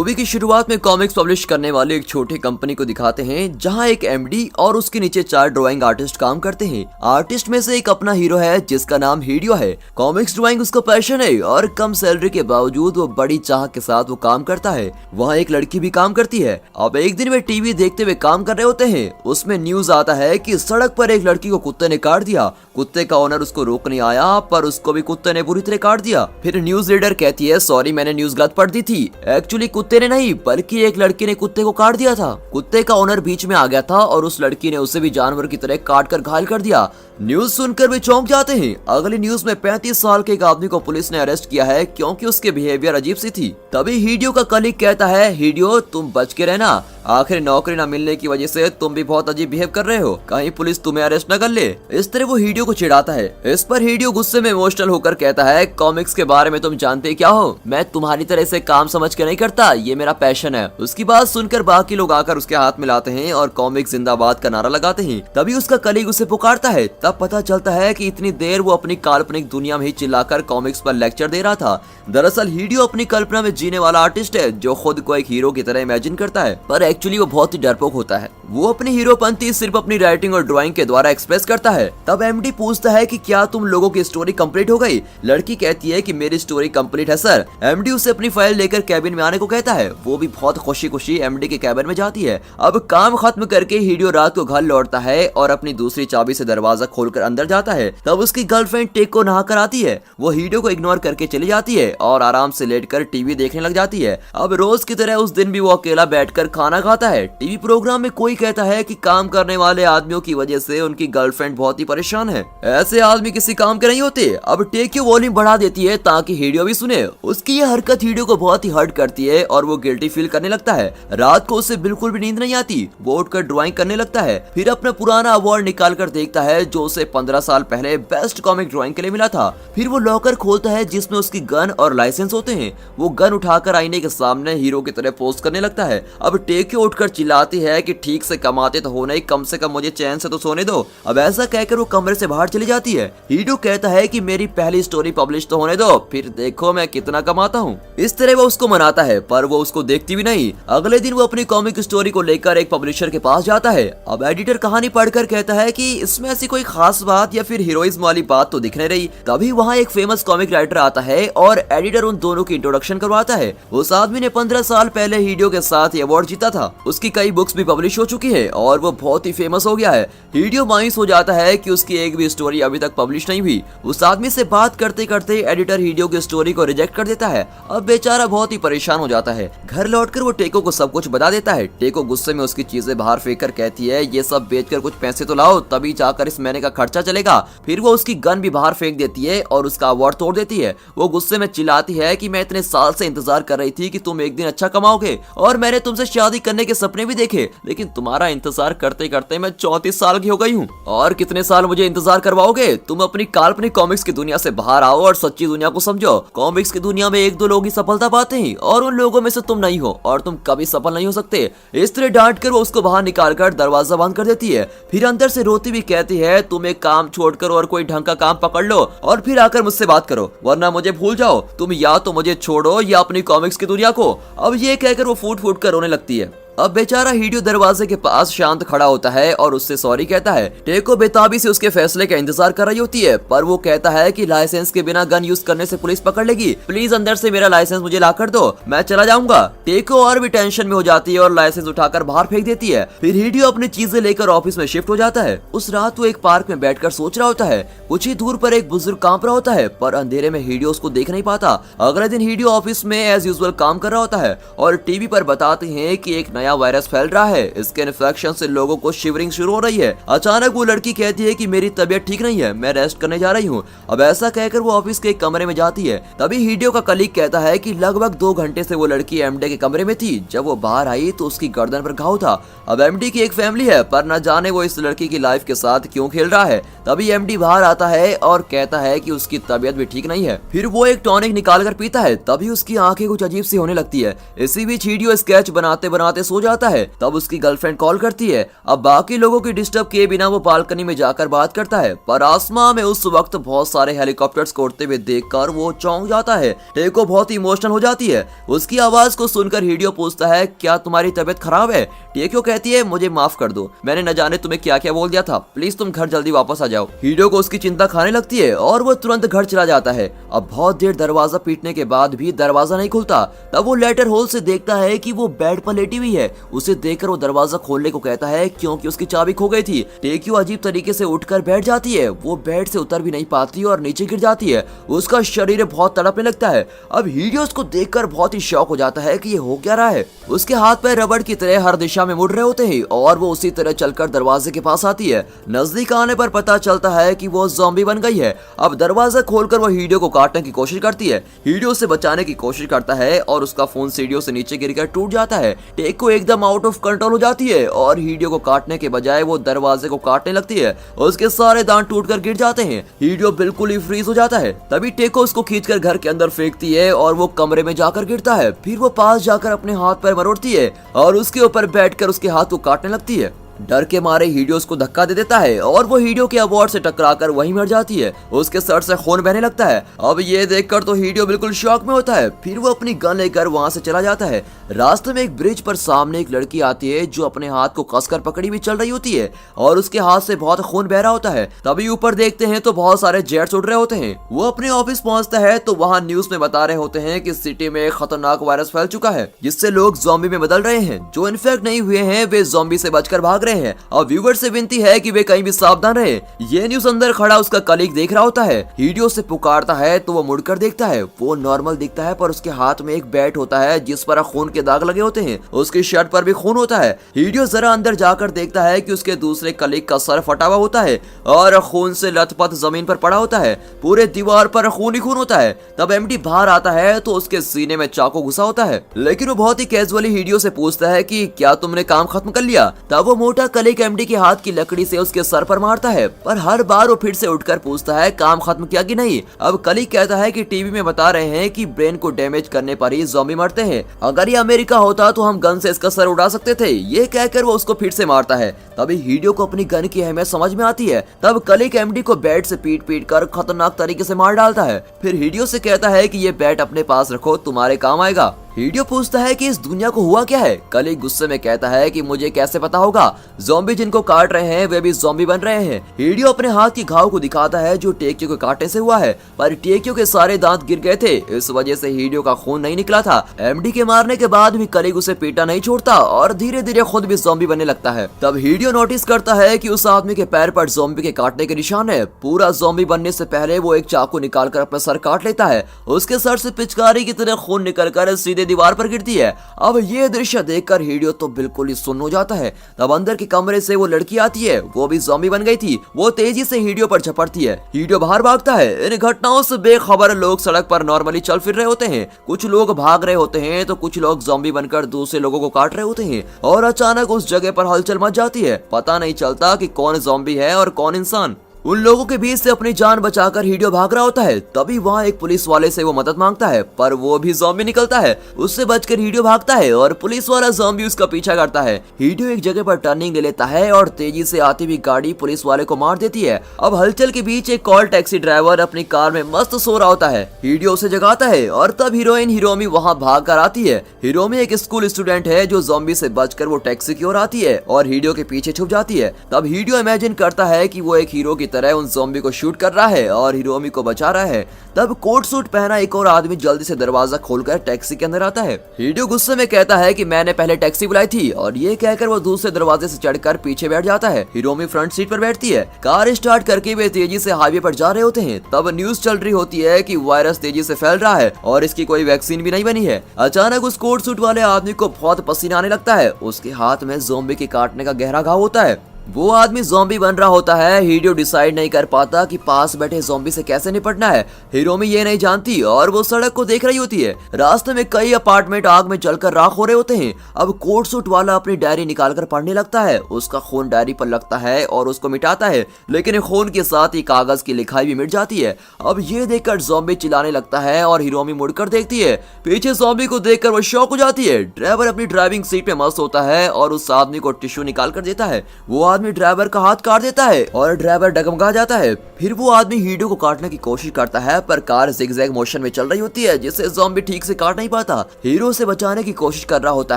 Movie की शुरुआत में कॉमिक्स पब्लिश करने वाली एक छोटी कंपनी को दिखाते हैं जहां एक एमडी और उसके नीचे 4 ड्राइंग आर्टिस्ट काम करते हैं। आर्टिस्ट में से एक अपना हीरो है जिसका नाम हिडियो है। कॉमिक्स ड्राइंग उसका पैशन है और कम सैलरी के बावजूद वो बड़ी चाह के साथ वो काम करता है। वहाँ एक लड़की भी काम करती है। अब एक दिन वे टीवी देखते हुए काम कर रहे होते हैं। उसमें न्यूज आता है कि सड़क पर एक लड़की को कुत्ते ने काट दिया। कुत्ते का ओनर उसको रोकने आया पर उसको भी कुत्ते ने बुरी तरह काट दिया। फिर न्यूज रीडर कहती है सॉरी मैंने न्यूज गलत पढ़ दी थी, एक्चुअली कुत्ते ने नहीं बल्कि एक लड़की ने कुत्ते को काट दिया था। कुत्ते का ओनर बीच में आ गया था और उस लड़की ने उसे भी जानवर की तरह काट कर घायल कर दिया। न्यूज सुनकर वे चौंक जाते हैं। अगली न्यूज में 35 साल के एक आदमी को पुलिस ने अरेस्ट किया है क्योंकि उसके बिहेवियर अजीब सी थी। तभी हिडियो का कलीग कहता है हिडियो तुम बच के रहना, आखिर नौकरी न मिलने की वजह से तुम भी बहुत अजीब बिहेव कर रहे हो, कहीं पुलिस तुम्हें अरेस्ट न कर ले। इस तरह वो हिडियो को चिढ़ाता है। इस पर हिडियो गुस्से में इमोशनल होकर कहता है कॉमिक्स के बारे में तुम जानते क्या हो, मैं तुम्हारी तरह से काम समझ के नहीं करता, ये मेरा पैशन है। उसकी बात सुनकर बाकी लोग आकर उसके हाथ मिलाते हैं और कॉमिक्स जिंदाबाद का नारा लगाते हैं। तभी उसका कलीग उसे पुकारता है। तब पता चलता है कि इतनी देर वो अपनी काल्पनिक दुनिया में ही चिल्लाकर कॉमिक्स पर लेक्चर दे रहा था। दरअसल हिडियो अपनी कल्पना में जीने वाला आर्टिस्ट है जो खुद को एक हीरो की तरह इमेजिन करता है, पर एक्चुअली वो बहुत ही डरपोक होता है। वो अपनी हीरोपंती सिर्फ अपनी राइटिंग और ड्राइंग के द्वारा एक्सप्रेस करता है। तब एमडी पूछता है कि क्या तुम लोगों की स्टोरी कंप्लीट हो गई। लड़की कहती है कि मेरी स्टोरी कंप्लीट है सर। एमडी उसे अपनी फाइल लेकर कैबिन में आने को कहता है। वो भी बहुत खुशी खुशी एमडी के कैबिन में जाती है। अब काम खत्म करके हिडियो रात को घर लौटता है और अपनी दूसरी चाबी से दरवाजा खोलकर अंदर जाता है। तब उसकी गर्लफ्रेंड टेक को नहा कर आती है। वो हिडियो को इग्नोर करके चली जाती है और आराम से लेटकर टीवी देखने लग जाती है। अब रोज की तरह उस दिन भी वो अकेला बैठकर खाना खाता है। टीवी प्रोग्राम में कोई कहता है कि काम करने वाले आदमियों की वजह से उनकी गर्लफ्रेंड बहुत ही परेशान है, ऐसे आदमी किसी काम के नहीं होते। अब टेक की वॉल्यूम बढ़ा देती है ताकि हिडियो भी सुने। उसकी यह हरकत हिडियो को बहुत ही हर्ट करती है और वो गिल्टी फील करने लगता है। रात को उसे बिल्कुल भी नींद नहीं आती। वो उठकर ड्राइंग करने लगता है। फिर अपना पुराना अवार्ड निकाल कर देखता है जो उसे 15 साल पहले बेस्ट कॉमिक ड्राइंग के लिए मिला था। फिर वो लॉकर खोलता है जिसमें उसकी गन और लाइसेंस होते हैं। वो गन उठाकर आईने के सामने हीरो की तरह पोज करने लगता है। अब टेक उठकर चिल्लाती है कि ठीक से कमाते तो हो नहीं, कम से कम मुझे चैन से तो सोने दो। अब ऐसा कहकर वो कमरे से बाहर चली जाती है। हिडियो कहता है कि मेरी पहली स्टोरी पब्लिश तो होने दो, फिर देखो मैं कितना कमाता हूँ। इस तरह वो उसको मनाता है पर वो उसको देखती भी नहीं। अगले दिन वो अपनी कॉमिक स्टोरी को लेकर एक पब्लिशर के पास जाता है। अब एडिटर कहानी पढ़कर कहता है कि इसमें ऐसी कोई खास बात या फिर हीरोइज्म वाली बात तो दिख नहीं रही। तभी वहाँ एक फेमस कॉमिक राइटर आता है और एडिटर उन दोनों की इंट्रोडक्शन करवाता है। उस आदमी ने 15 साल पहले हिडियो के साथ ये अवार्ड जीता था। उसकी कई बुक्स भी पब्लिश हो चुकी है और वो बहुत ही फेमस हो गया है। हिडियो मायूस हो जाता है कि उसकी एक भी स्टोरी अभी तक पब्लिश नहीं हुई। उस आदमी से बात करते करते एडिटर हिडियो की स्टोरी को रिजेक्ट कर देता है। अब बेचारा बहुत ही परेशान हो जाता है। घर लौटकर वो टेको को सब कुछ बता देता है। टेको गुस्से में उसकी चीजें बाहर फेंक कर कहती है ये सब बेचकर कुछ पैसे तो लाओ तभी जाकर इस महीने का खर्चा चलेगा। फिर वो उसकी गन भी बाहर फेंक देती है और उसका अवार्ड तोड़ देती है। वो गुस्से में चिल्लाती है कि मैं इतने साल से इंतजार कर रही थी कि तुम एक दिन अच्छा कमाओगे और मैंने तुमसे शादी करने के सपने भी देखे, लेकिन तुम्हारा इंतजार करते करते मैं 34 साल की हो गई हूँ। और कितने साल मुझे इंतजार करवाओगे? तुम अपनी काल्पनिक कॉमिक्स की दुनिया से बाहर आओ और सच्ची दुनिया को समझो। कॉमिक्स की दुनिया में 1-2 लोग ही सफलता पाते हैं और उन लोगों में से तुम नहीं हो और तुम कभी सफल नहीं हो सकते। इस तरह डांट कर वो उसको बाहर निकालकर दरवाजा बंद कर देती है। फिर अंदर से रोती भी कहती है तुम एक काम छोड़कर और कोई ढंग का काम पकड़ लो और फिर आकर मुझसे बात करो, वरना मुझे भूल जाओ। तुम या तो मुझे छोड़ो या अपनी कॉमिक्स की दुनिया को। अब ये कहकर वो फूट फूट कर रोने लगती है। अब बेचारा हिडियो दरवाजे के पास शांत खड़ा होता है और उससे सॉरी कहता है। टेको बेताबी से उसके फैसले का इंतजार कर रही होती है पर वो कहता है कि लाइसेंस के बिना गन यूज करने से पुलिस पकड़ लेगी, प्लीज अंदर से मेरा लाइसेंस मुझे ला कर दो, मैं चला जाऊंगा। टेको और भी टेंशन में हो जाती है और लाइसेंस उठाकर बाहर फेंक देती है। फिर हिडियो अपनी चीजें लेकर ऑफिस में शिफ्ट हो जाता है। उस रात वो एक पार्क में बैठकर सोच रहा होता है। कुछ ही दूर पर एक बुजुर्ग कांप रहा होता है पर अंधेरे में हिडियो उसको देख नहीं पाता। अगले दिन हिडियो ऑफिस में एज यूजुअल काम कर रहा होता है और टीवी पर बताते हैं कि एक नया वायरस फैल रहा है। इसके इन्फेक्शन से लोगों को शिवरिंग शुरू हो रही है। अचानक वो लड़की कहती है कि मेरी तबीयत ठीक नहीं है, मैं रेस्ट करने जा रही हूँ। अब ऐसा कहकर वो ऑफिस के एक कमरे में जाती है। तभी हिडियो का कलीग कहता है कि लगभग 2 घंटे से वो लड़की एमडी के कमरे में थी। जब वो बाहर आई तो उसकी गर्दन पर घाव था। अब एमडी की एक फैमिली है पर न जाने वो इस लड़की की लाइफ के साथ क्यों खेल रहा है। तभी एमडी बाहर आता है और कहता है कि उसकी तबीयत भी ठीक नहीं है। फिर वो एक टॉनिक निकाल कर पीता है। तभी उसकी आंखें कुछ अजीब सी होने लगती है। इसी बीच हिडियो स्केच बनाते बनाते सो जाता है। तब उसकी गर्लफ्रेंड कॉल करती है। अब बाकी लोगों की डिस्टर्ब किए बिना वो बालकनी में जाकर बात करता है, पर आसमान में उस वक्त बहुत सारे हेलीकॉप्टर्स को उड़ते हुए देखकर वो चौंक जाता है। टेको बहुत इमोशनल हो जाती है। उसकी आवाज को सुनकर हिडियो पूछता है, क्या तुम्हारी तबीयत खराब है? टेको कहती है, मुझे माफ कर दो, मैंने न जाने तुम्हें क्या क्या बोल दिया था, प्लीज तुम घर जल्दी वापस आ जाओ। हिडियो को उसकी चिंता खाने लगती है और वो तुरंत घर चला जाता है। अब बहुत देर दरवाजा पीटने के बाद भी दरवाजा नहीं खुलता। तब वो लेटर होल से देखता है कि वो बेड पर लेटी हुई है। उसे देखकर वो दरवाजा खोलने को कहता है क्योंकि उसकी चाबी खो गई थी। टेक्यो अजीब तरीके से उठकर बैठ जाती है। वो बेड से उतर भी नहीं पाती और नीचे गिर जाती है। उसका शरीर बहुत तड़पने लगता है। अब हिडियो उसको देखकर बहुत ही शॉक हो जाता है कि ये हो क्या रहा है। उसके हाथ पैर रबड़ की तरह हर दिशा में मुड़ रहे होते हैं और वो उसी तरह चलकर दरवाजे के पास आती है। नजदीक आने पर पता चलता है कि वो ज़ॉम्बी बन गई है। अब दरवाजा खोलकर वो हिडियो को काटने की कोशिश करती है। हिडियो से बचाने की कोशिश करता है और उसका फोन सीढ़ियों से नीचे गिरकर टूट जाता है। टेको एकदम आउट ऑफ कंट्रोल हो जाती है और हिडियो को काटने के बजाय वो दरवाजे को काटने लगती है। उसके सारे दांत टूटकर गिर जाते हैं। हिडियो बिल्कुल ही फ्रीज हो जाता है। तभी टेको उसको खींचकर घर के अंदर फेंकती है और वो कमरे में जाकर गिरता है। फिर वो पास जाकर अपने हाथ पैर मरोड़ती है और उसके ऊपर बैठकर उसके हाथ को काटने लगती है। डर के मारे हिडियो उसको धक्का दे देता है और वो हिडियो के अवार्ड से टकराकर वहीं मर जाती है। उसके सर से खून बहने लगता है। अब ये देखकर तो हिडियो बिल्कुल शॉक में होता है। फिर वो अपनी गन लेकर वहां से चला जाता है। रास्ते में एक ब्रिज पर सामने एक लड़की आती है जो अपने हाथ को कसकर पकड़ी हुई चल रही होती है और उसके हाथ से बहुत खून बह रहा होता है। तभी ऊपर देखते हैं तो बहुत सारे जेट्स उड़ रहे होते हैं। वो अपने ऑफिस पहुंचता है तो वहाँ न्यूज में बता रहे होते हैं कि सिटी में एक खतरनाक वायरस फैल चुका है जिससे लोग ज़ॉम्बी में बदल रहे हैं। जो इन्फेक्ट नहीं हुए हैं वे ज़ॉम्बी से बचकर भाग रहे हैं। और व्यूअर से विनती है कि वे कहीं भी सावधान रहे। ये न्यूज अंदर खड़ा उसका कलीग देख रहा होता है। हिडियो से पुकारता है तो वो मुड़कर देखता है। वो नॉर्मल दिखता है पर उसके हाथ में एक बैट होता है जिस पर खून के दाग लगे होते हैं। उसकी शर्ट पर भी खून होता है। हिडियो जरा अंदर जाकर देखता है कि उसके दूसरे कलीग का सर फटा हुआ होता है और खून से लथपथ जमीन पर पड़ा होता है। पूरे दीवार पर खून ही खून होता है। तब एमडी बाहर आता है तो उसके सीने में चाकू घुसा होता है, लेकिन वो बहुत ही कैजुअली हिडियो से पूछता है कि क्या तुमने काम खत्म कर लिया। तब वो मोटा कलीग एमडी के हाथ की लकड़ी से उसके सर पर मारता है, पर हर बार वो फिर से उठकर पूछता है काम खत्म किया कि नहीं। अब कलीग कहता है कि टीवी में बता रहे हैं कि ब्रेन को डैमेज करने पर ही ज़ॉम्बी मरते हैं। अगर ये अमेरिका होता तो हम गन से इसका सर उड़ा सकते थे। ये कहकर वो उसको फिर से मारता है। तभी हिडियो को अपनी गन की अहमियत समझ में आती है। तब कलीग एमडी को बैट से पीट पीट कर खतरनाक तरीके से मार डालता है। फिर हिडियो से कहता है कि ये बैट अपने पास रखो, तुम्हारे काम आएगा। हिडियो पूछता है कि इस दुनिया को हुआ क्या है। कलीग गुस्से में कहता है कि मुझे कैसे पता होगा, ज़ॉम्बी जिनको काट रहे हैं वे भी ज़ॉम्बी बन रहे हैं। हिडियो अपने हाथ की घाव को दिखाता है जो टेक्यो के काटने से हुआ है, पर टेक्यो के सारे दांत गिर गए थे, इस वजह से हिडियो का खून नहीं निकला था। एमडी के मारने के बाद भी कलीग उसे पीटा नहीं छोड़ता और धीरे धीरे खुद भी ज़ॉम्बी बनने लगता है। तब हिडियो नोटिस करता है कि उस आदमी के पैर पर ज़ॉम्बी के काटने के निशान है। पूरा ज़ॉम्बी बनने से पहले वो एक चाकू निकालकर अपना सर काट लेता है। उसके सर से पिचकारी की तरह खून निकलकर सीधे दीवार पर गिरती है। अब ये दृश्य देखकर हिडियो तो बिल्कुल ही सुन्न हो जाता है। तब अंदर के कमरे से वो लड़की आती है। वो भी ज़ॉम्बी बन गई थी। वो तेजी से हिडियो पर झपटती है। हिडियो बाहर भागता है। इन घटनाओं से बेखबर लोग सड़क पर नॉर्मली चल फिर रहे होते हैं। कुछ लोग भाग रहे होते हैं तो कुछ लोग ज़ॉम्बी बनकर दूसरे लोगों को काट रहे होते हैं और अचानक उस जगह पर हलचल मच जाती है। पता नहीं चलता कि कौन ज़ॉम्बी है और कौन इंसान। उन लोगों के बीच से अपनी जान बचाकर हिडियो भाग रहा होता है। तभी वहाँ एक पुलिस वाले से वो मदद मांगता है, पर वो भी ज़ॉम्बी निकलता है। उससे बचकर हिडियो भागता है और पुलिस वाला ज़ॉम्बी उसका पीछा करता है। हिडियो एक जगह पर टर्निंग ले लेता है और तेजी से आती हुई गाड़ी पुलिस वाले को मार देती है। अब हलचल के बीच एक कॉल टैक्सी ड्राइवर अपनी कार में मस्त सो रहा होता है। हिडियो उसे जगाता है और तब हीरोइन हिरोमी वहाँ भाग कर आती है। हिरोमी एक स्कूल स्टूडेंट है जो ज़ॉम्बी से बचकर वो टैक्सी की ओर आती है और हिडियो के पीछे छुप जाती है। तब हिडियो इमेजिन करता है कि वो एक हीरो की तरह उन ज़ॉम्बी को शूट कर रहा है और हिरोमी को बचा रहा है। तब कोट सूट पहना एक और आदमी जल्दी से दरवाजा खोलकर टैक्सी के अंदर आता है। हिडियो गुस्से में कहता है कि मैंने पहले टैक्सी बुलाई थी और ये कहकर वो दूसरे दरवाजे से चढ़कर पीछे बैठ जाता है। हिरोमी फ्रंट सीट पर बैठती है। कार स्टार्ट करके वे तेजी से हाईवे पर जा रहे होते हैं। तब न्यूज चल रही होती है कि वायरस तेजी से फैल रहा है और इसकी कोई वैक्सीन भी नहीं बनी है। अचानक उस कोट सूट वाले आदमी को बहुत पसीना आने लगता है। उसके हाथ में ज़ॉम्बी के काटने का गहरा घाव होता है। वो आदमी ज़ॉम्बी बन रहा होता है। हिडियो डिसाइड नहीं कर पाता कि पास बैठे ज़ॉम्बी से कैसे निपटना है। हिरोमी ये नहीं जानती और वो सड़क को देख रही होती है। रास्ते में कई अपार्टमेंट आग में जलकर राख हो रहे होते हैं। अब कोट सूट वाला अपनी डायरी निकालकर पढ़ने लगता है। उसका खून डायरी पर लगता है और उसको मिटाता है, लेकिन खून के साथ ही कागज की लिखाई भी मिट जाती है। अब ये देखकर ज़ॉम्बी चिल्लाने लगता है और हिरोमी मुड़कर देखती है। पीछे ज़ॉम्बी को देखकर वो शॉक हो जाती है। ड्राइवर अपनी ड्राइविंग सीट पे मस्त होता है और उस आदमी को टिश्यू निकाल कर देता है। वो आदमी ड्राइवर का हाथ काट देता है और ड्राइवर डगमगा जाता है। फिर वो आदमी हिडियो को काटने की कोशिश करता है, पर कार जिगजैग मोशन में चल रही होती है, जिससे ज़ॉम्बी ठीक से काट नहीं पाता। हीरो से बचाने की कोशिश कर रहा होता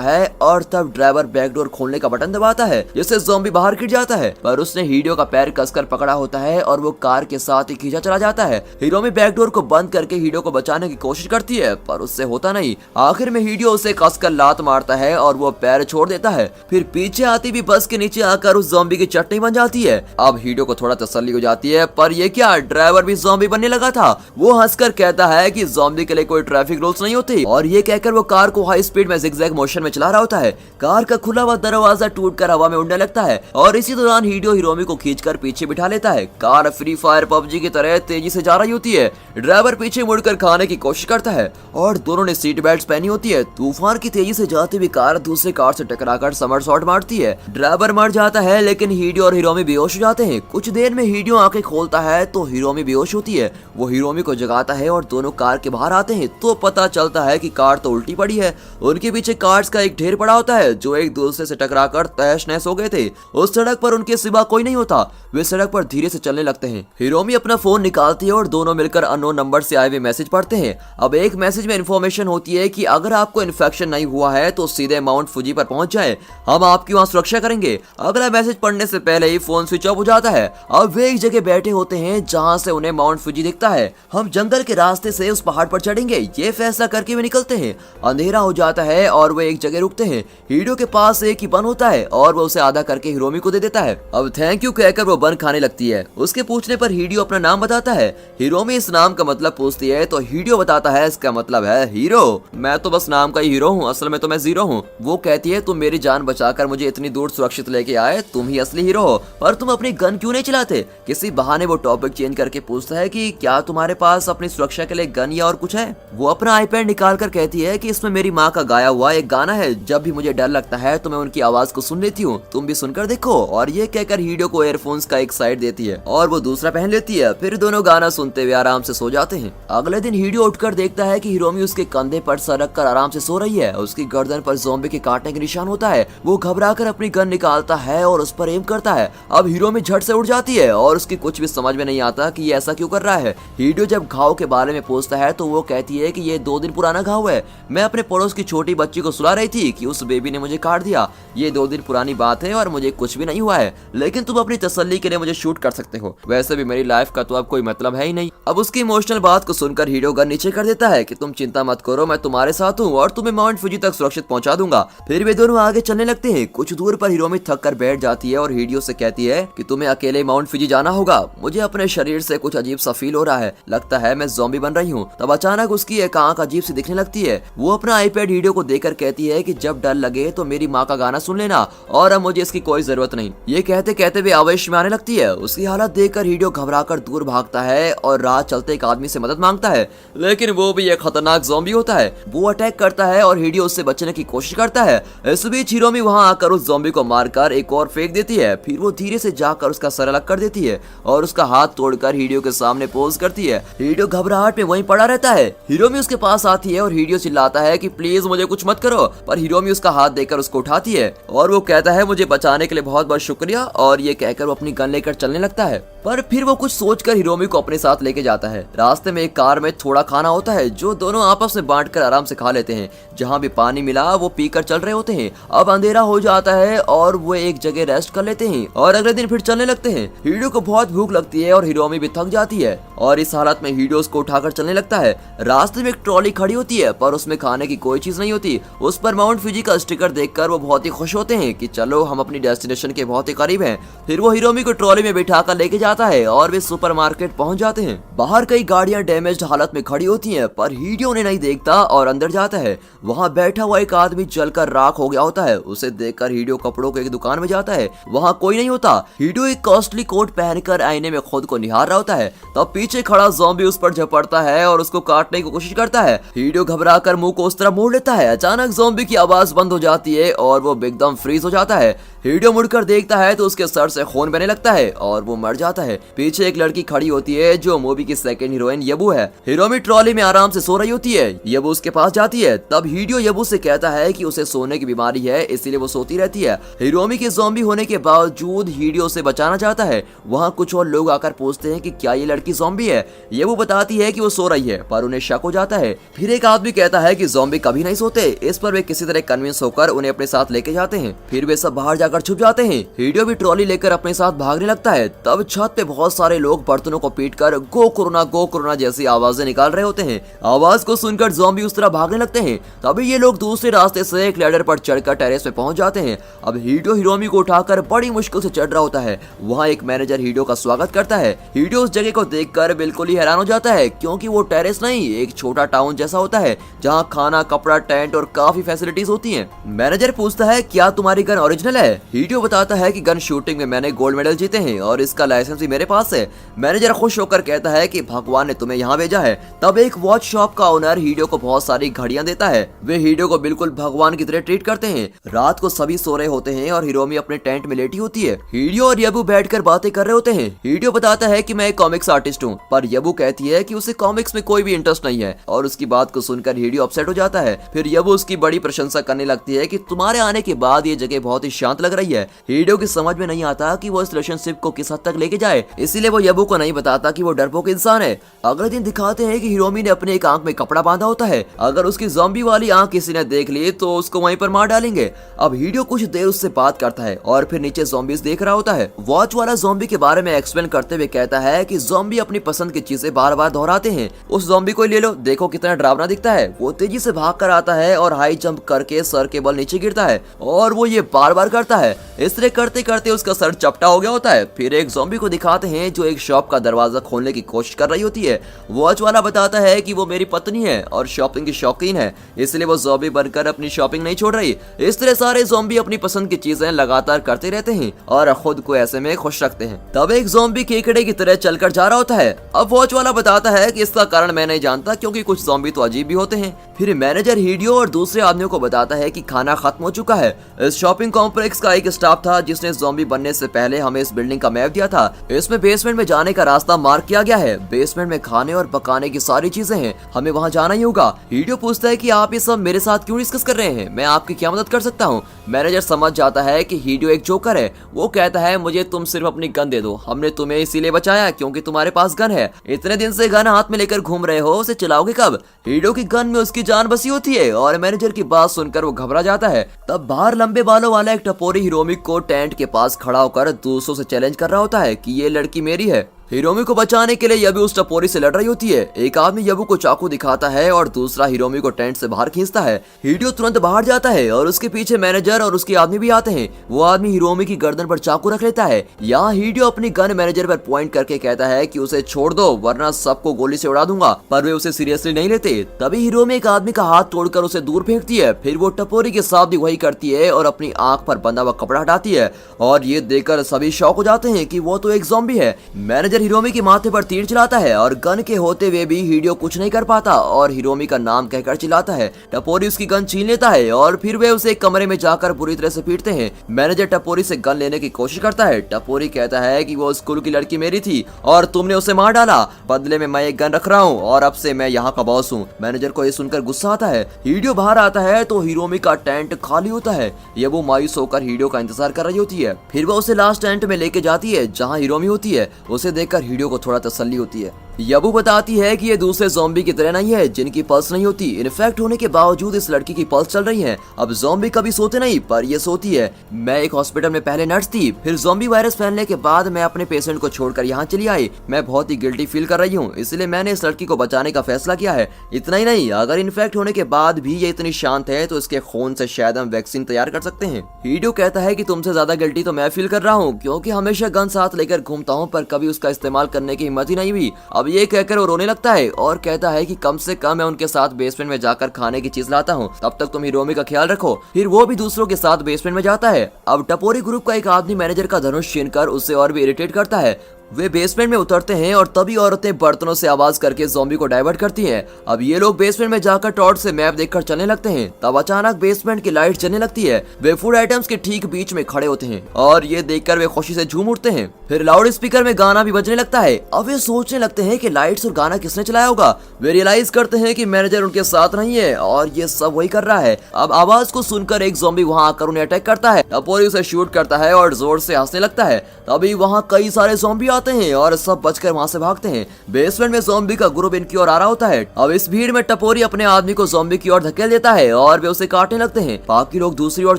है और तब ड्राइवर बैकडोर खोलने का बटन दबाता है, जिससे ज़ॉम्बी बाहर गिर जाता है। पर उसने हिडियो का पैर कसकर पकड़ा होता है और वो कार के साथ ही खींचा चला जाता है। हीरो में बैकडोर को बंद करके हिडियो को बचाने की कोशिश करती है, पर उससे होता नहीं। आखिर में हिडियो उसे कसकर लात मारता है और वो पैर छोड़ देता है। फिर पीछे आती भी बस के नीचे आकर उस ज़ॉम्बी की चटनी बन जाती है। अब हिडियो को थोड़ा तसल्ली हो जाती है, पर ये क्या, ड्राइवर भी ज़ॉम्बी बनने लगा था। वो हंसकर कहता है कि ज़ॉम्बी के लिए कोई ट्रैफिक रूल्स नहीं होते, और ये कहकर वो कार को हाई स्पीड में जिगजैग मोशन में चला रहा होता है। कार का खुला हुआ दरवाजा टूटकर हवा में उड़ने लगता है और इसी दौरान हिडियो हिरोमी को खींचकर पीछे बिठा लेता है। कार फ्री फायर पबजी की तरह तेजी से जा रही होती है। ड्राइवर पीछे मुड़कर खाने की कोशिश करता है और दोनों ने सीट बेल्ट पहनी होती है। तूफान की तेजी से जाती हुई कार दूसरे कार से टकराकर समरसॉट मारती है। ड्राइवर मर जाता है, लेकिन हिडियो और हिरोमी बेहोश हो जाते हैं। कुछ देर में हिडियो आंखें खोलता है तो हिरोमी बेहोश होती है। वो हिरोमी को जगाता है और दोनों कार के बाहर आते हैं तो पता चलता है कि कार तो उल्टी पड़ी है। उनके पीछे कार्स का एक ढेर पड़ा होता है जो एक दूसरे से टकराकर तहस नहस हो गए थे। उस सड़क पर उनके सिवा कोई नहीं होता। वे सड़क पर धीरे से चलने लगते हैं। हिरोमी अपना फोन निकालती है और दोनों मिलकर अननोन नंबर से आए हुए मैसेज पढ़ते हैं। अब एक मैसेज में इन्फॉर्मेशन होती है कि अगर आपको इन्फेक्शन नहीं हुआ है तो सीधे माउंट फुजी पर पहुंच जाए, हम आपकी वहां सुरक्षा करेंगे। अगला मैसेज पढ़ने से पहले ही फोन स्विच ऑफ हो जाता है। अब वे एक जगह बैठे होते हैं जहां से उन्हें माउंट फुजी दिखता है। हम जंगल के रास्ते से उस पहाड़ पर चढ़ेंगे, ये फैसला करके वे निकलते हैं। अंधेरा हो जाता है और वे एक जगह रुकते हैं। हिडियो के पास एक ही बन होता है और वो उसे आधा करके हिरोमी को दे देता है। अब थैंक यू कहकर वो बन खाने लगती है। उसके पूछने पर हिडियो अपना नाम बताता है। हिरोमी इस नाम का मतलब पूछती है तो हिडियो बताता है इसका मतलब है हीरो। मैं तो बस नाम का ही हीरो हूँ, असल में तो मैं जीरो हूँ। वो कहती है तुम मेरी जान बचाकर मुझे इतनी दूर सुरक्षित लेके आए, तुम ही असली हीरो हो, पर तुम अपनी गन क्यों नहीं चलाते? किसी बहाने वो टॉपिक चेंज करके पूछता है कि क्या तुम्हारे पास अपनी सुरक्षा के लिए गन या और कुछ है? वो अपना आईपैड निकाल कर कहती है कि इसमें मेरी माँ का गाया हुआ एक गाना है, जब भी मुझे डर लगता है तो मैं उनकी आवाज को सुन लेती हूँ, तुम भी सुनकर देखो। और ये कहकर हिडियो को एयरफोन्स का एक साइड देती है और वो दूसरा पहन लेती है। फिर दोनों गाना सुनते हुए आराम से सो जाते हैं। अगले दिन हिडियो उठकर देखता है कि हिरोमी उसके कंधे पर सर रख कर आराम से सो रही है। उसकी गर्दन पर ज़ॉम्बी के काटने के निशान होता है। वो घबराकर अपनी गन निकालता है और उस पर एम करता है। अब हिरोमी झट से उठ जाती है और उसकी कुछ भी समझ में नहीं आता कि ये ऐसा क्यों कर रहा है। हिडियो जब घाव के बारे में पूछता है तो वो कहती है कि ये 2 दिन पुराना घाव है। मैं अपने पड़ोस की छोटी बच्ची को सुला रही थी कि उस बेबी ने मुझे काट दिया। ये 2 दिन पुरानी बात है और मुझे कुछ भी नहीं हुआ है, लेकिन तुम अपनी तसल्ली के लिए मुझे शूट कर सकते हो। वैसे भी मेरी लाइफ का तो अब कोई मतलब है ही नहीं। अब उसकी इमोशनल बात को सुनकर हिडियो गन नीचे कर देता है कि तुम चिंता मत करो, मैं तुम्हारे साथ हूँ और तुम्हें माउंट फुजी तक सुरक्षित पहुंचा दूंगा। फिर वे दोनों आगे चलने लगते हैं। कुछ दूर पर हिरोमी थक कर बैठ जाती है और हिडियो से कहती है कि तुम्हें अकेले माउंट फुजी जाना होगा। मुझे अपने शरीर से कुछ अजीब सा फील हो रहा है, लगता है मैं ज़ॉम्बी बन रही हूँ। तब अचानक उसकी एक आंख अजीब सी दिखने लगती है। वो अपना आईपैड हिडियो को देकर कहती है कि जब डर लगे तो मेरी माँ का गाना सुन लेना और अब मुझे इसकी कोई जरूरत नहीं। ये कहते कहते वे आवेश में आने लगती है। उसकी हालत देखकर हिडियो घबराकर दूर भागता है और राह चलते एक आदमी से मदद मांगता है, लेकिन वो भी एक खतरनाक ज़ॉम्बी होता है। वो अटैक करता है और हिडियो उससे बचने की कोशिश करता है। इस बीच हिरोमी वहां आकर उस ज़ॉम्बी को मारकर एक और फेंक देती है। फिर वो धीरे से जाकर उसका सर अलग कर देती है और उसका हाथ तोड़कर हिडियो के सामने पोज करती है। हिडियो घबराहट में वहीं पड़ा रहता है। हिरोमी उसके पास आती है और हिडियो चिल्लाता है कि प्लीज मुझे कुछ मत करो, पर हिरोमी उसका हाथ देकर उसको उठाती है और वो कहता है मुझे बचाने के लिए बहुत बहुत शुक्रिया, और ये कहकर वो अपनी गन लेकर चलने लगता है। पर फिर वो कुछ सोचकर हिरोमी को अपने साथ लेके जाता है। रास्ते में एक कार में थोड़ा खाना होता है जो दोनों आपस में बांटकर आराम से खा लेते हैं। जहाँ भी पानी मिला वो पीकर चल रहे होते हैं। अब अंधेरा हो जाता है और वो एक जगह रेस्ट कर लेते हैं और अगले दिन फिर चलने लगते हैं। हिडियो को बहुत भूख लगती है और हिरोमी भी थक जाती है। और इस हालत में हीडियो उसको उठाकर चलने लगता है। रास्ते में एक ट्रॉली खड़ी होती है पर उसमें खाने की कोई चीज नहीं होती। उस पर माउंट फ्यूजी का स्टिकर देखकर वो बहुत ही खुश होते हैं कि चलो हम अपनी डेस्टिनेशन के बहुत ही करीब हैं। फिर वो हिरोमी को ट्रॉली में बिठाकर लेके जाता है और वे सुपरमार्केट पहुंच जाते हैं। बाहर कई गाड़ियां डैमेज्ड हालत में खड़ी होती हैं पर हीडियो उन्हें नहीं देखता और अंदर जाता है। वहां बैठा हुआ एक आदमी जलकर राख हो गया होता है। उसे देखकर हीडियो कपड़ों की एक दुकान में जाता है। वहां कोई नहीं होता। हीडियो एक कॉस्टली कोट पहनकर आईने में खुद को निहार रहा होता है। तब पीछे खड़ा ज़ॉम्बी उस पर झपटता है और उसको काटने की कोशिश करता है। हीडियो घबराकर मुंह को उस तरफ मोड़ लेता है। अचानक ज़ॉम्बी की आवाज बंद हो जाती है और वो एकदम फ्रीज हो जाता है। हीडियो मुड़कर देखता है तो उसके सर से खून बहने लगता है और वो मर जाता है। पीछे एक लड़की खड़ी होती है जो मूवी की सेकंड हीरोइन यबू है। हिरोमी ट्रॉली में आराम से सो रही होती है। यबू उसके पास जाती है। तब हीडियो यबू से कहता है कि उसे सोने की बीमारी है इसीलिए वो सोती रहती है। हिरोमी के ज़ॉम्बी होने के बावजूद हीडियो से बचाना चाहता है। वहाँ कुछ और लोग आकर पूछते हैं कि क्या ये लड़की ज़ॉम्बी है। यबू बताती है कि वो सो रही है पर उन्हें शक हो जाता है। फिर एक आदमी कहता है कि ज़ॉम्बी कभी नहीं सोते। इस पर वे किसी तरह कन्विंस होकर उन्हें अपने साथ लेके जाते हैं। फिर वे सब बाहर जाकर छुप जाते हैं। हीडियो भी ट्रॉली लेकर अपने साथ भागने लगता है। तब छत पे बहुत सारे लोग बर्तनों को पीटकर गो कोरोना जैसी आवाजें निकाल रहे होते हैं। आवाज को सुनकर ज़ॉम्बी उस तरह भागने लगते हैं। तभी ये लोग दूसरे रास्ते से एक लैडर पर चढ़कर टेरेस पे पहुंच जाते हैं। अब हीडियो हिरोमी को उठाकर बड़ी मुश्किल से चढ़ रहा होता है। वहाँ एक मैनेजर हीडियो का स्वागत करता है। हीडियो उस जगह को देखकर बिल्कुल ही हैरान हो जाता है क्योंकि वो टेरेस नहीं एक छोटा टाउन जैसा होता है जहाँ खाना, कपड़ा, टेंट और काफी फैसिलिटीज होती हैं। मैनेजर पूछता है क्या तुम्हारी गन ओरिजिनल है। हीडियो बताता है कि गन शूटिंग में मैंने गोल्ड मेडल जीते हैं और इसका लाइसेंस भी मेरे पास है। मैनेजर खुश होकर कहता है कि भगवान ने तुम्हें यहाँ भेजा है। तब एक वॉच शॉप का ओनर हीडियो को बहुत सारी घड़ियां देता है। वे हीडियो को बिल्कुल भगवान की तरह ट्रीट करते हैं। रात को सभी सो रहे होते हैं और हिरोमी अपने टेंट में लेटी होती है। हीडियो और यबू बैठकर बातें कर रहे होते हैं। हीडियो बताता है कि मैं एक कॉमिक्स आर्टिस्ट हूँ पर यबू कहती है कि उसे कॉमिक्स में कोई भी इंटरेस्ट नहीं है और उसकी बात को सुनकर हीडियो अपसेट हो जाता है। फिर यबू उसकी बड़ी प्रशंसा करने लगती है कि तुम्हारे आने के बाद ये जगह बहुत ही शांत लग रही है। हीडियो की समझ में नहीं आता कि वो इस रिलेशनशिप को किस हद तक लेके जाए, इसीलिए वो यबू को नहीं बताता कि वो डरपोक इंसान है। अगले दिन दिखाते हैं कि हिरोमी ने अपने एक आंख में कपड़ा बांधा होता है। अगर उसकी ज़ॉम्बी वाली आंख किसी ने देख ली तो उसको वहीं पर मार डालेंगे। अब हीडियो कुछ देर उससे बात करता है और फिर नीचे ज़ॉम्बीज देख रहा होता है। वॉच वाला ज़ॉम्बी के बारे में एक्सप्लेन करते हुए कहता है कि ज़ॉम्बी अपनी पसंद की चीजें बार बार दोहराते हैं। उस ज़ॉम्बी को ले लो, देखो कितना डरावना दिखता है। वो तेजी से भाग कर आता है और हाई जंप करके सर के बल नीचे गिरता है और वो ये बार बार करता है। इस तरह करते करते उसका सर चपटा हो गया होता है। फिर एक ज़ॉम्बी को दिखाते हैं जो एक शॉप का दरवाजा खोलने की कोशिश कर रही होती है। वॉच वाला बताता है कि वो मेरी पत्नी है और शॉपिंग की शौकीन है, इसलिए वो ज़ॉम्बी बनकर अपनी शॉपिंग नहीं छोड़ रही। इस तरह सारे ज़ॉम्बी अपनी पसंद की चीजें लगातार करते रहते हैं और खुद को ऐसे में खुश रखते हैं। तब एक ज़ॉम्बी केकड़े की तरह चलकर जा रहा होता है। अब वॉच वाला बताता है कि इसका कारण मैं नहीं जानता क्योंकि कुछ ज़ॉम्बी तो अजीब भी होते हैं। फिर मैनेजर हीडियो और दूसरे आदमियों को बताता है कि खाना खत्म हो चुका है। इस शॉपिंग कॉम्प्लेक्स का एक स्टाफ था जिसने ज़ॉम्बी बनने से पहले हमें इस बिल्डिंग का मैप दिया था। इसमें बेसमेंट में जाने का रास्ता मार्क किया गया है। बेसमेंट में खाने और पकाने की सारी चीजें हैं, हमें वहाँ जाना ही होगा। हीडियो पूछता है कि आप ये सब मेरे साथ क्यों डिस्कस कर रहे हैं, मैं आपकी क्या मदद कर सकता हूँ। मैनेजर समझ जाता है कि हीडियो एक जोकर है। वो कहता है मुझे तुम सिर्फ अपनी गन दे दो, हमने तुम्हें इसीलिए बचाया क्योंकि तुम्हारे पास गन है। इतने दिन से गन हाथ में लेकर घूम रहे हो, उसे चलाओगे कब। हीडियो की गन में उसकी जान बसी होती है और मैनेजर की बात सुनकर वो घबरा जाता है। तब बाहर लंबे बालों वाला एक टपोरी हिरोमी को टेंट के पास खड़ा होकर दूसरों से चैलेंज कर रहा होता है कि ये लड़की मेरी है। हिरोमी को बचाने के लिए यबू उस टपोरी से लड़ रही होती है। एक आदमी यबू को चाकू दिखाता है और दूसरा हिरोमी को टेंट से बाहर खींचता है। हीडियो तुरंत बाहर जाता है और उसके पीछे मैनेजर और उसके आदमी भी आते हैं। वो आदमी हिरोमी की गर्दन पर चाकू रख लेता है। यहाँ हीडियो अपनी गन मैनेजर पर पॉइंट करके कहता है कि उसे छोड़ दो वरना सबको गोली से उड़ा दूंगा, पर वे उसे सीरियसली नहीं लेते। तभी हिरोमी एक आदमी का हाथ तोड़कर उसे दूर फेंकती है। फिर वो टपोरी के साथ भी वही करती है और अपनी आंख पर बंधा हुआ कपड़ा हटाती है और ये देखकर सभी शॉक हो जाते हैं कि वो तो एक ज़ॉम्बी है। मैनेजर हिरोमी के माथे पर तीर चलाता है और गन के होते हुए भी हीडियो कुछ नहीं कर पाता और हिरोमी का नाम कहकर चिल्लाता है। टपोरी उसकी गन छीन लेता है और फिर वे उसे एक कमरे में जाकर बुरी तरह से पीटते हैं। मैनेजर टपोरी से गन लेने की कोशिश करता है। टपोरी कहता है कि वो स्कूल की लड़की मेरी थी और तुमने उसे मार डाला, बदले में मैं एक गन रख रहा हूँ और अब से मैं यहाँ का बॉस हूँ। मैनेजर को ये सुनकर गुस्सा आता है। हीडियो बाहर आता है तो हिरोमी का टेंट खाली होता है। ये वो मायूस होकर हीडियो का इंतजार कर रही होती है। फिर वो उसे लास्ट टेंट में लेके जाती है जहाँ हिरोमी होती है। उसे देखकर हीडियो को थोड़ा तसल्ली होती है। यबू बताती है कि ये दूसरे ज़ॉम्बी की तरह नहीं है जिनकी पल्स नहीं होती। इन्फेक्ट होने के बावजूद इस लड़की की पल्स चल रही है। अब ज़ॉम्बी कभी सोते नहीं पर ये सोती है। मैं एक हॉस्पिटल में पहले नर्स थी, फिर ज़ॉम्बी वायरस फैलने के बाद मैं अपने पेशेंट को छोड़कर यहाँ चली आई। मैं बहुत ही गिल्टी फील कर रही हूँ, इसलिए मैंने इस लड़की को बचाने का फैसला किया है। इतना ही नहीं, अगर इन्फेक्ट होने के बाद भी ये इतनी शांत है तो इसके खून से शायद हम वैक्सीन तैयार कर सकते हैं। हीडियो कहता है कि तुमसे ज्यादा गिल्टी तो मैं फील कर रहा हूँ, क्योंकि हमेशा गन साथ लेकर घूमता हूँ पर कभी उसका इस्तेमाल करने की हिम्मत ही नहीं हुई। अब ये कहकर वो रोने लगता है और कहता है कि कम से कम मैं उनके साथ बेसमेंट में जाकर खाने की चीज लाता हूँ, तब तक तुम हिरोमी का ख्याल रखो। फिर वो भी दूसरों के साथ बेसमेंट में जाता है। अब टपोरी ग्रुप का एक आदमी मैनेजर का धनुष छीनकर उसे और भी इरिटेट करता है। वे बेसमेंट में उतरते हैं और तभी औरतें बर्तनों से आवाज करके ज़ॉम्बी को डाइवर्ट करती हैं। अब ये लोग बेसमेंट में जाकर टॉर्च से मैप देखकर चलने लगते हैं। तब अचानक बेसमेंट की लाइट जलने लगती है। वे फूड आइटम्स के ठीक बीच में खड़े होते हैं और ये देखकर वे खुशी से झूम उठते हैं। फिर लाउड स्पीकर में गाना भी बजने लगता है। अब वे सोचने लगते हैं कि लाइट्स और गाना किसने चलाया होगा। वे रियलाइज करते हैं कि मैनेजर उनके साथ नहीं है और ये सब वही कर रहा है। अब आवाज को सुनकर एक ज़ॉम्बी वहाँ आकर उन्हें अटैक करता है। टपोरी उसे शूट करता है और जोर से हंसने लगता है। तभी वहाँ कई सारे ज़ॉम्बी आते हैं और सब बचकर वहाँ से भागते हैं। बेसमेंट में ज़ॉम्बी का ग्रुप इनकी ओर आ रहा होता है। अब इस भीड़ में टपोरी अपने आदमी को ज़ॉम्बी की ओर धकेल देता है और वे उसे काटने लगते हैं। बाकी लोग दूसरी ओर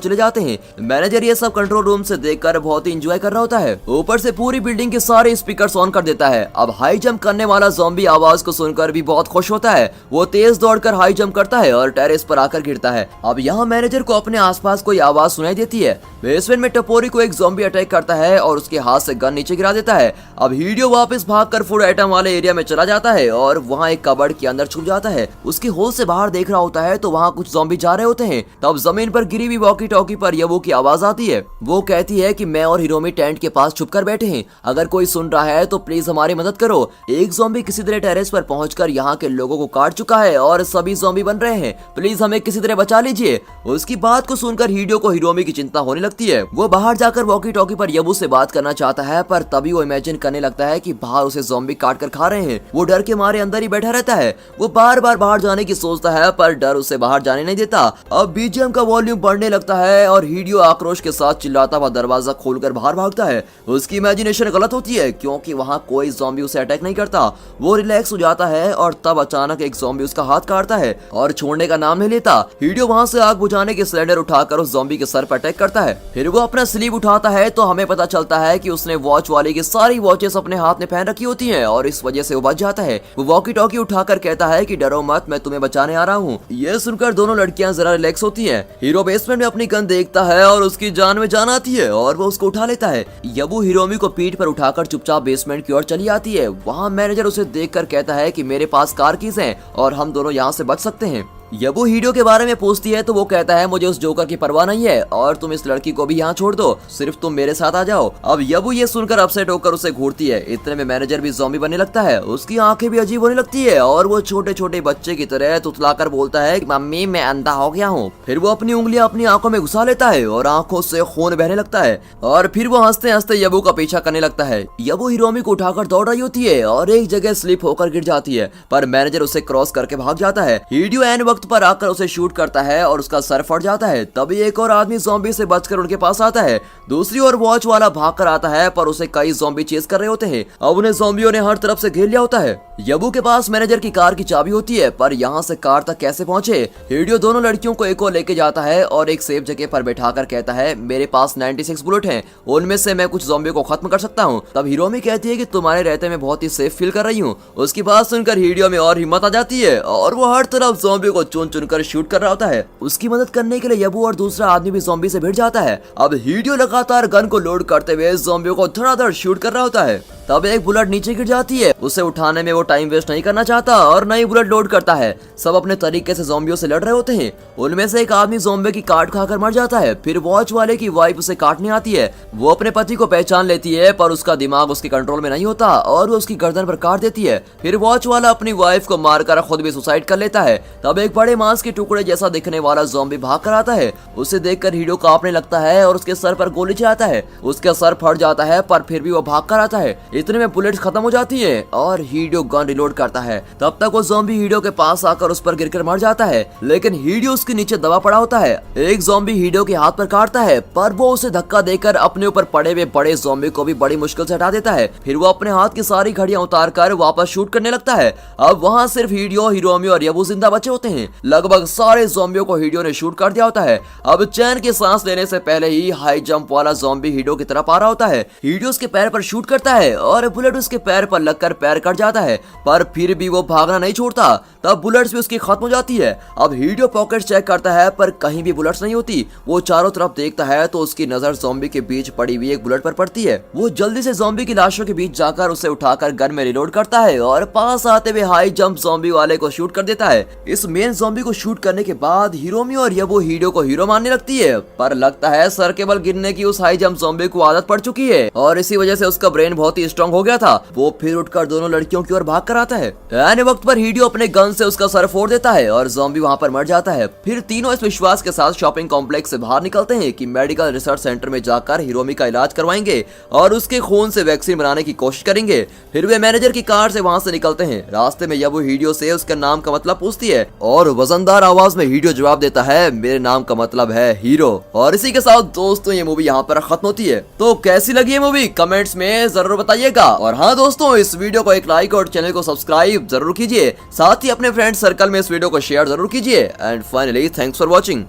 चले जाते हैं। मैनेजर ये सब कंट्रोल रूम से देखकर बहुत ही एंजॉय कर रहा होता है। ऊपर से पूरी बिल्डिंग के सारे स्पीकर्स ऑन कर देता है। अब हाई जंप करने वाला ज़ॉम्बी आवाज को सुनकर भी बहुत खुश होता है। वो तेज दौड़कर हाई जंप करता है और टेरेस पर आकर गिरता है। अब यहाँ मैनेजर को अपने आसपास कोई आवाज सुनाई देती है। बेसमेंट में टपोरी को एक ज़ॉम्बी अटैक करता है और उसके हाथ से गन नीचे गिरा देता है। अब हीडियो वापस भागकर फूड आइटम वाले एरिया में चला जाता है और वहाँ एक कबर्ड के अंदर छुप जाता है। उसकी होश से बाहर देख रहा होता है तो वहाँ कुछ ज़ॉम्बी जा रहे होते हैं। तब जमीन पर गिरी हुई वॉकी टॉकी पर यबू की आवाज आती है। वो कहती है कि मैं और हिरोमी टेंट के पास छुपकर बैठे हैं, अगर कोई सुन रहा है तो प्लीज हमारी मदद करो। एक ज़ॉम्बी किसी तरह टेरेस पर पहुंचकर यहाँ के लोगों को काट चुका है और सभी ज़ॉम्बी बन रहे हैं, प्लीज हमें किसी तरह बचा लीजिए। उसकी बात को सुनकर हीडियो को हिरोमी की चिंता होने लगती है। वो बाहर जाकर वॉकी टॉकी पर यबू से बात करना चाहता है पर तभी वो इमेजिन करने लगता है कि बाहर उसे ज़ॉम्बी काट कर खा रहे हैं। वो डर के मारे अंदर ही बैठा रहता है। वो बार बार बाहर जाने की सोचता है पर डर उसे बाहर जाने नहीं देता। अब बीजीएम का वॉल्यूम बढ़ने लगता है और हीडियो आक्रोश के साथ चिल्लाता हुआ दरवाजा खोलकर बाहर भागता है। उसकी इमेजिनेशन गलत होती है क्योंकि वहाँ कोई ज़ॉम्बी उसे अटैक नहीं करता। वो रिलैक्स हो जाता है और तब अचानक एक ज़ॉम्बी उसका हाथ काटता है और छोड़ने का नाम नहीं लेता। हीडियो वहाँ से आग बुझाने के सिलेंडर उठाकर उस ज़ॉम्बी के सर पर अटैक करता है। फिर वो अपना स्लीव उठाता है तो हमें पता चलता है कि उसने वॉच वाले की सारी वॉचेस अपने हाथ में पहन रखी होती हैं और इस वजह से वो बच जाता है। वो वॉकी टॉकी उठाकर कहता है कि डरो मत, मैं तुम्हें बचाने आ रहा हूँ। ये सुनकर दोनों लड़कियां जरा रिलैक्स होती हैं। हीरो बेसमेंट में अपनी गन देखता है और उसकी जान में जान आती है और वो उसको उठा लेता है। यबू हिरोमी को पीठ पर उठाकर चुपचाप बेसमेंट की ओर चली आती है। वहाँ मैनेजर उसे देखकर कहता है कि मेरे पास कार कीज हैं और हम दोनों यहाँ से बच सकते हैं। यबू हीडियो के बारे में पूछती है तो वो कहता है मुझे उस जोकर की परवाह नहीं है और तुम इस लड़की को भी यहाँ छोड़ दो, सिर्फ तुम मेरे साथ आ जाओ। अब यबू ये सुनकर अपसेट होकर उसे घूरती है। इतने में मैनेजर भी ज़ॉम्बी बनने लगता है। उसकी आंखें भी अजीब होने लगती है और वो छोटे छोटे बच्चे की तरह तुतलाकर बोलता है मम्मी मैं अंधा हो गया हूँ। फिर वो अपनी उंगलियां अपनी आंखों में घुसा लेता है और आंखों से खून बहने लगता है और फिर वो हंसते हंसते यबू का पीछा करने लगता है। यबू हिरोमी को उठाकर दौड़ रही होती है और एक जगह स्लिप होकर गिर जाती है पर मैनेजर उसे क्रॉस करके भाग जाता है। हीडियो एन वक्त पर आकर उसे शूट करता है और उसका सर फट जाता है। तभी एक और आदमी ज़ॉम्बी से बचकर उनके पास आता है। दूसरी ओर वॉच वाला भागकर आता है पर उसे कई ज़ॉम्बी चेस कर रहे होते हैं। अब उन्हें ज़ॉम्बियों ने हर तरफ से घेर लिया होता है। यबू के पास मैनेजर की कार की चाबी होती है पर यहाँ से कार तक कैसे पहुंचे। हीडियो दोनों लड़कियों को एक और लेके जाता है और एक सेफ जगह पर बैठाकर कहता है मेरे पास 96 बुलेट हैं, उनमें से मैं कुछ ज़ॉम्बी को खत्म कर सकता हूँ। तब हिरोमी कहती है कि तुम्हारे रहते मैं बहुत ही सेफ फील कर रही हूँ। उसकी बात सुनकर हीडियो में और हिम्मत आ जाती है और वो हर तरफ ज़ॉम्बी को चुन चुन कर शूट कर रहा होता है। उसकी मदद करने के लिए यबू और दूसरा आदमी भी ज़ॉम्बी से भिड़ जाता है। अब हीडियो लगातार गन को लोड करते हुए ज़ॉम्बियों को धड़ाधड़ शूट कर रहा होता है। तब एक बुलेट नीचे गिर जाती है। उसे उठाने में वो टाइम वेस्ट नहीं करना चाहता और नई बुलेट लोड करता है। सब अपने तरीके से ज़ॉम्बियों से लड़ रहे होते हैं। उनमें से एक आदमी ज़ॉम्बी की काट खाकर मर जाता है। फिर वॉच वाले की वाइफ उसे काटने आती है। वो अपने पति को पहचान लेती है पर उसका दिमाग उसके कंट्रोल में नहीं होता और वो उसकी गर्दन पर काट देती है। फिर वॉच वाला अपनी वाइफ को मारकर खुद भी सुसाइड कर लेता है। तब एक बड़े मांस के टुकड़े जैसा दिखने वाला ज़ॉम्बी भाग कर आता है। उसे देखकर हीडियो कांपने लगता है और उसके सर पर गोली चलाता है। उसका सर फट जाता है पर फिर भी वो भाग कर आता है। इतने में बुलेट खत्म हो जाती है और हीडियो गन रिलोड करता है। तब तक वो ज़ॉम्बी हीडियो के पास आकर उस पर गिरकर मर जाता है, लेकिन हीडियो उसके नीचे दबा पड़ा होता है। एक ज़ॉम्बी हीडियो के हाथ पर काटता है, पर वो उसे धक्का देकर अपने ऊपर पड़े हुए बड़े ज़ॉम्बी को भी बड़ी मुश्किल से हटा देता है। फिर वो अपने हाथ की सारी घड़ियां उतार कर वापस शूट करने लगता है। अब वहाँ सिर्फ हीडियो, हिरोमी और यबू जिंदा बचे होते हैं। लगभग सारे ज़ॉम्बियों को हीडियो ने शूट कर दिया होता है। अब चैन की सांस लेने से पहले ही हाई जंप वाला ज़ॉम्बी हीडियो की तरफ आ रहा होता है। हीडियो उसके पैर पर शूट करता है और बुलेट उसके पैर पर लगकर पैर कट जाता है, पर फिर भी वो भागना नहीं छोड़ता। तब बुलेट्स भी उसकी खत्म हो जाती है। अब हीडियो पॉकेट चेक करता है, पर कहीं भी बुलेट्स नहीं होती। वो चारों तरफ देखता है तो उसकी नजर ज़ॉम्बी के बीच पड़ी हुई एक बुलेट पर पड़ती है। वो जल्दी से ज़ॉम्बी की लाशों के बीच जाकर उसे उठाकर गन में रिलोड करता है और पास आते हुए हाई जंप ज़ॉम्बी वाले को शूट कर देता है। इस मेन ज़ॉम्बी को शूट करने के बाद हिरोमी और यबू हीडियो को हीरो मानने लगती है, पर लगता है सर के बल गिरने की उस हाई जंप ज़ॉम्बी को आदत पड़ चुकी है और इसी वजह से उसका ब्रेन बहुत ही स्ट्रांग हो गया था। वो फिर उठकर दोनों लड़कियों की ओर भाग कर आता है। ऐने वक्त पर हीडियो अपने गन से उसका सर फोड़ देता है और ज़ॉम्बी वहाँ पर मर जाता है। फिर तीनों इस विश्वास के साथ शॉपिंग कॉम्प्लेक्स से बाहर निकलते हैं कि मेडिकल रिसर्च सेंटर में जाकर हिरोमी का इलाज करवाएंगे और उसके खून से वैक्सीन बनाने की कोशिश करेंगे। फिर वे मैनेजर की कार से वहाँ से निकलते हैं। रास्ते में यबू हीडियो से उसका नाम का मतलब पूछती है और वजनदार आवाज में हीडियो जवाब देता है, मेरे नाम का मतलब है हीरो। और इसी के साथ दोस्तों ये मूवी यहाँ पर खत्म होती है। तो कैसी लगी ये मूवी कमेंट्स में जरूर बताइएगा। और हाँ दोस्तों, इस वीडियो को एक लाइक और चैनल को सब्सक्राइब जरूर कीजिए। साथ ही अपने फ्रेंड सर्कल में इस वीडियो को शेयर जरूर कीजिए। And finally thanks for watching.